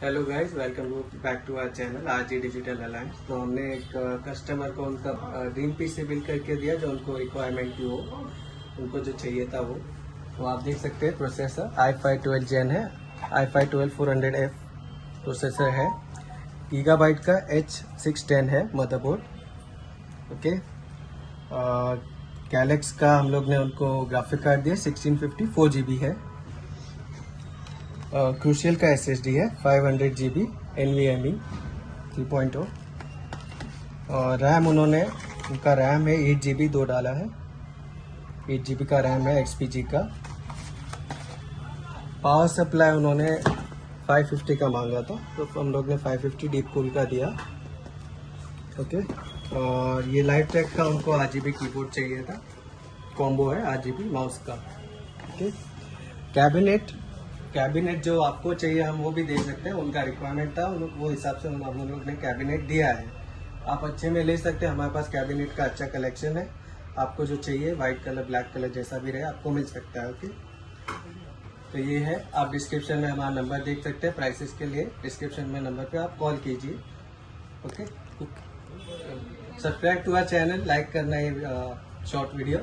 Hello guys, welcome back to our channel RG digital alliance. तो हमने एक customer को उनका ड्रीम पीस से बिल करके दिया जो उनको रिक्वायरमेंट की हो, उनको जो चाहिए था वो। तो आप देख सकते हैं प्रोसेसर i5 12 Gen है, i5 12 400F प्रोसेसर है, गीगाबाइट का H610 है मदरबोर्ड। ओके, गैलेक्स का हम लोग ने उनको ग्राफिक कार्ड दिया 1650 4GB है। क्रूशियल का SSD है 500 GB NVMe 3.0 और रैम उनका रैम है 8 GB 2 डाला है, 8 GB का रैम है XPG का। पावर सप्लाई उन्होंने 550 का मांगा था तो हम लोग ने 550 डीप कूल का दिया। ओके, और ये लाइव टेक का उनको RGB कीबोर्ड चाहिए था, कॉम्बो है RGB माउस का। ओके, कैबिनेट जो आपको चाहिए हम वो भी दे सकते हैं, उनका रिक्वायरमेंट था वो हिसाब से हम लोग ने कैबिनेट दिया है। आप अच्छे में ले सकते हैं, हमारे पास कैबिनेट का अच्छा कलेक्शन है। आपको जो चाहिए वाइट कलर ब्लैक कलर जैसा भी रहे आपको मिल सकता है। ओके, तो ये है, आप डिस्क्रिप्शन में हमारा नंबर देख सकते हैं। प्राइसेस के लिए डिस्क्रिप्शन में नंबर पे आप कॉल कीजिए। Okay, subscribe to our channel, like करना ये शॉर्ट वीडियो।